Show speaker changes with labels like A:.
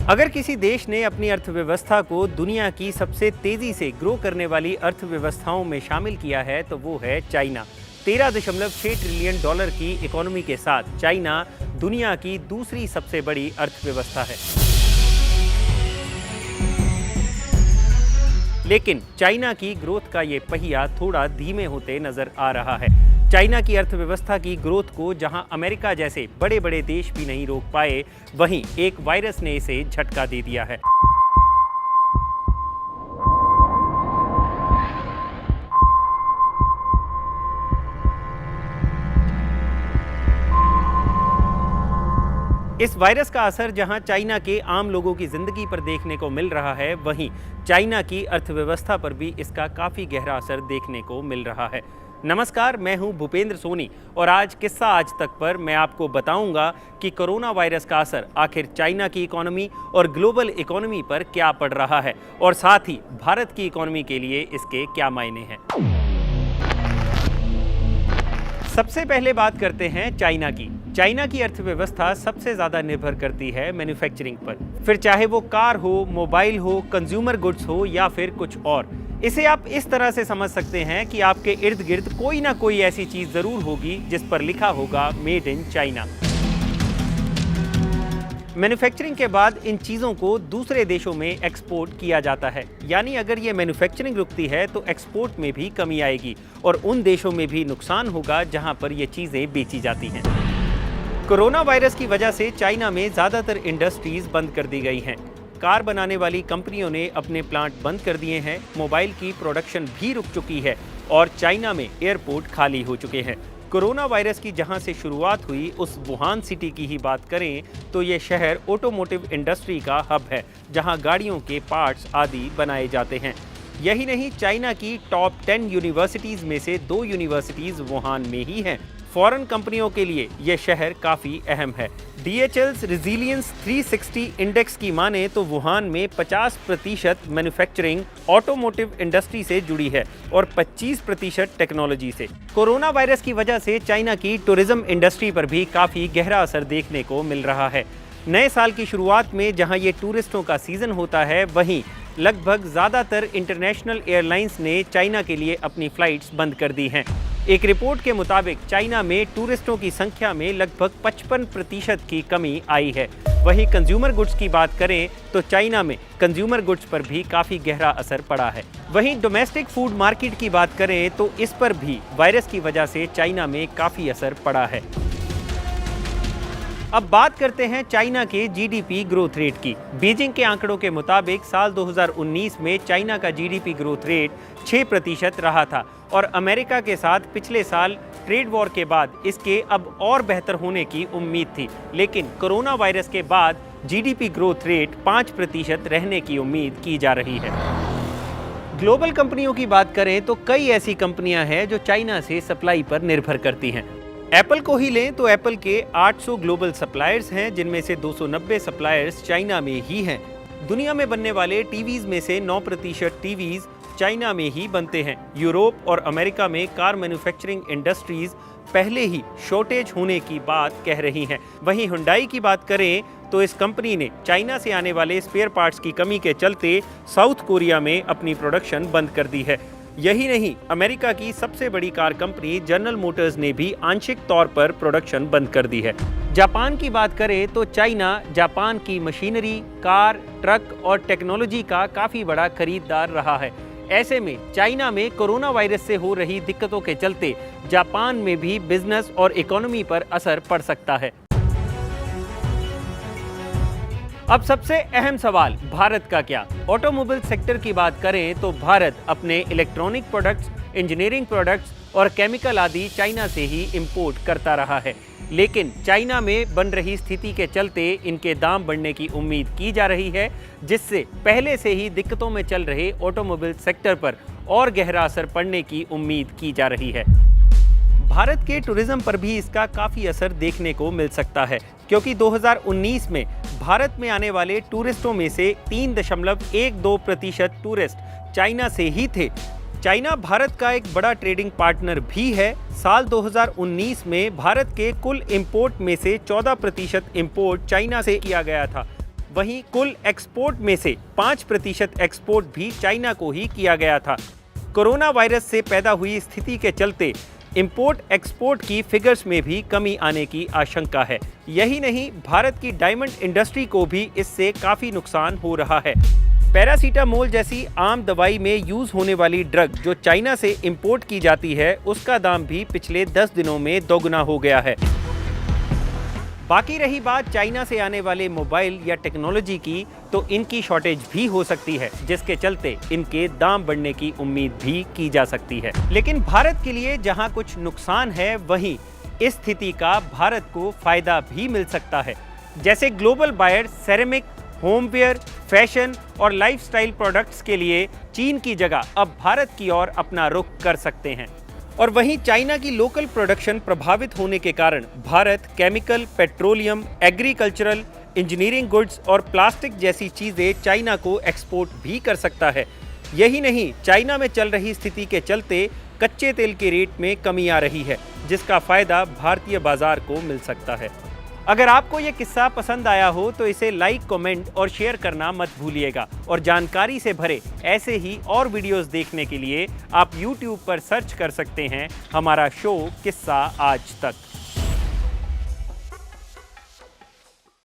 A: अगर किसी देश ने अपनी अर्थव्यवस्था को दुनिया की सबसे तेजी से ग्रो करने वाली अर्थव्यवस्थाओं में शामिल किया है तो वो है चाइना। 13.6 ट्रिलियन डॉलर की इकोनॉमी के साथ चाइना दुनिया की दूसरी सबसे बड़ी अर्थव्यवस्था है। लेकिन चाइना की ग्रोथ का ये पहिया थोड़ा धीमे होते नजर आ रहा है। चाइना की अर्थव्यवस्था की ग्रोथ को जहां अमेरिका जैसे बड़े बड़े देश भी नहीं रोक पाए, वहीं एक वायरस ने इसे झटका दे दिया है। इस वायरस का असर जहां चाइना के आम लोगों की जिंदगी पर देखने को मिल रहा है, वहीं चाइना की अर्थव्यवस्था पर भी इसका काफी गहरा असर देखने को मिल रहा है। नमस्कार, मैं हूं भूपेंद्र सोनी और आज किस्सा आज तक पर मैं आपको बताऊंगा कि कोरोना वायरस का असर आखिर चाइना की इकोनॉमी और ग्लोबल इकोनॉमी पर क्या पड़ रहा है और साथ ही भारत की इकोनॉमी के लिए इसके क्या मायने हैं। सबसे पहले बात करते हैं चाइना की। चाइना की अर्थव्यवस्था सबसे ज़्यादा निर्भर करती है मैन्युफैक्चरिंग पर, फिर चाहे वो कार हो, मोबाइल हो, कंज्यूमर गुड्स हो या फिर कुछ और। इसे आप इस तरह से समझ सकते हैं कि आपके इर्द गिर्द कोई ना कोई ऐसी चीज़ ज़रूर होगी जिस पर लिखा होगा मेड इन चाइना। मैन्युफैक्चरिंग के बाद इन चीज़ों को दूसरे देशों में एक्सपोर्ट किया जाता है, यानी अगर ये मैन्युफैक्चरिंग रुकती है तो एक्सपोर्ट में भी कमी आएगी और उन देशों में भी नुकसान होगा जहां पर ये चीज़ें बेची जाती हैं। कोरोना वायरस की वजह से चाइना में ज़्यादातर इंडस्ट्रीज बंद कर दी गई हैं। कार बनाने वाली कंपनियों ने अपने प्लांट बंद कर दिए हैं, मोबाइल की प्रोडक्शन भी रुक चुकी है और चाइना में एयरपोर्ट खाली हो चुके हैं। कोरोना वायरस की जहां से शुरुआत हुई उस वुहान सिटी की ही बात करें तो ये शहर ऑटोमोटिव इंडस्ट्री का हब है, जहां गाड़ियों के पार्ट्स आदि बनाए जाते हैं। यही नहीं, चाइना की टॉप 10 यूनिवर्सिटीज़ में से 2 यूनिवर्सिटीज़ वुहान में ही हैं। फॉरेन कंपनियों के लिए यह शहर काफ़ी अहम है। DHL's रेजिलियंस 360 इंडेक्स की माने तो वुहान में 50% मैन्युफैक्चरिंग ऑटोमोटिव इंडस्ट्री से जुड़ी है और 25% टेक्नोलॉजी से। कोरोना वायरस की वजह से चाइना की टूरिज्म इंडस्ट्री पर भी काफ़ी गहरा असर देखने को मिल रहा है। नए साल की शुरुआत में जहां ये टूरिस्टों का सीज़न होता है, वहीं लगभग ज़्यादातर इंटरनेशनल एयरलाइंस ने चाइना के लिए अपनी फ़्लाइट्स बंद कर दी हैं। एक रिपोर्ट के मुताबिक चाइना में टूरिस्टों की संख्या में लगभग 55% की कमी आई है। वहीं कंज्यूमर गुड्स की बात करें तो चाइना में कंज्यूमर गुड्स पर भी काफ़ी गहरा असर पड़ा है। वहीं डोमेस्टिक फूड मार्केट की बात करें तो इस पर भी वायरस की वजह से चाइना में काफ़ी असर पड़ा है। अब बात करते हैं चाइना के GDP ग्रोथ रेट की। बीजिंग के आंकड़ों के मुताबिक साल 2019 में चाइना का GDP ग्रोथ रेट 6% रहा था और अमेरिका के साथ पिछले साल ट्रेड वॉर के बाद इसके अब और बेहतर होने की उम्मीद थी, लेकिन कोरोना वायरस के बाद GDP ग्रोथ रेट 5% रहने की उम्मीद की जा रही है। ग्लोबल कंपनियों की बात करें तो कई ऐसी कंपनियां हैं जो चाइना से सप्लाई पर निर्भर करती हैं। एप्पल को ही लें तो एप्पल के 800 ग्लोबल सप्लायर्स हैं, जिनमें से 290 सप्लायर्स चाइना में ही हैं। दुनिया में बनने वाले टीवीज़ में से 9% टीवीज़ चाइना में ही बनते हैं। यूरोप और अमेरिका में कार मैन्युफैक्चरिंग इंडस्ट्रीज पहले ही शॉर्टेज होने की बात कह रही हैं। वहीं हुंडई की बात करें तो इस कंपनी ने चाइना से आने वाले स्पेयर पार्ट्स की कमी के चलते साउथ कोरिया में अपनी प्रोडक्शन बंद कर दी है। यही नहीं, अमेरिका की सबसे बड़ी कार कंपनी जनरल मोटर्स ने भी आंशिक तौर पर प्रोडक्शन बंद कर दी है। जापान की बात करें तो चाइना जापान की मशीनरी, कार, ट्रक और टेक्नोलॉजी का काफ़ी बड़ा खरीदार रहा है। ऐसे में चाइना में कोरोना वायरस से हो रही दिक्कतों के चलते जापान में भी बिजनेस और इकोनॉमी पर असर पड़ सकता है। अब सबसे अहम सवाल, भारत का क्या? ऑटोमोबाइल सेक्टर की बात करें तो भारत अपने इलेक्ट्रॉनिक प्रोडक्ट्स, इंजीनियरिंग प्रोडक्ट्स और केमिकल आदि चाइना से ही इंपोर्ट करता रहा है, लेकिन चाइना में बन रही स्थिति के चलते इनके दाम बढ़ने की उम्मीद की जा रही है, जिससे पहले से ही दिक्कतों में चल रहे ऑटोमोबाइल सेक्टर पर और गहरा असर पड़ने की उम्मीद की जा रही है। भारत के टूरिज्म पर भी इसका काफ़ी असर देखने को मिल सकता है, क्योंकि 2019 में भारत में आने वाले टूरिस्टों में से 3.12% टूरिस्ट चाइना से ही थे। चाइना भारत का एक बड़ा ट्रेडिंग पार्टनर भी है। साल 2019 में भारत के कुल इंपोर्ट में से 14% इंपोर्ट चाइना से किया गया था। वहीं कुल एक्सपोर्ट में से 5% एक्सपोर्ट भी चाइना को ही किया गया था। कोरोना वायरस से पैदा हुई स्थिति के चलते इंपोर्ट एक्सपोर्ट की फिगर्स में भी कमी आने की आशंका है। यही नहीं, भारत की डायमंड इंडस्ट्री को भी इससे काफी नुकसान हो रहा है। पैरासीटामोल जैसी आम दवाई में यूज होने वाली ड्रग जो चाइना से इंपोर्ट की जाती है, उसका दाम भी पिछले 10 दिनों में दोगुना हो गया है। बाकी रही बात चाइना से आने वाले मोबाइल या टेक्नोलॉजी की, तो इनकी शॉर्टेज भी हो सकती है, जिसके चलते इनके दाम बढ़ने की उम्मीद भी की जा सकती है। लेकिन भारत के लिए जहां कुछ नुकसान है, वहीं इस स्थिति का भारत को फायदा भी मिल सकता है। जैसे global buyer ceramic, homeware, fashion और लाइफस्टाइल प्रोडक्ट्स के लिए चीन की जगह अब भारत की ओर अपना रुख कर सकते हैं। और वहीं चाइना की लोकल प्रोडक्शन प्रभावित होने के कारण Bharat chemical, petroleum, agricultural, engineering goods और प्लास्टिक जैसी चीजें चाइना को एक्सपोर्ट भी कर सकता है। यही नहीं, चाइना में चल रही स्थिति के चलते कच्चे तेल के रेट में कमी आ रही है, जिसका फायदा भारतीय बाजार को मिल सकता है। अगर आपको ये किस्सा पसंद आया हो तो इसे लाइक, कमेंट और शेयर करना मत भूलिएगा। और जानकारी से भरे ऐसे ही और वीडियोस देखने के लिए आप YouTube पर सर्च कर सकते हैं हमारा शो किस्सा आज तक।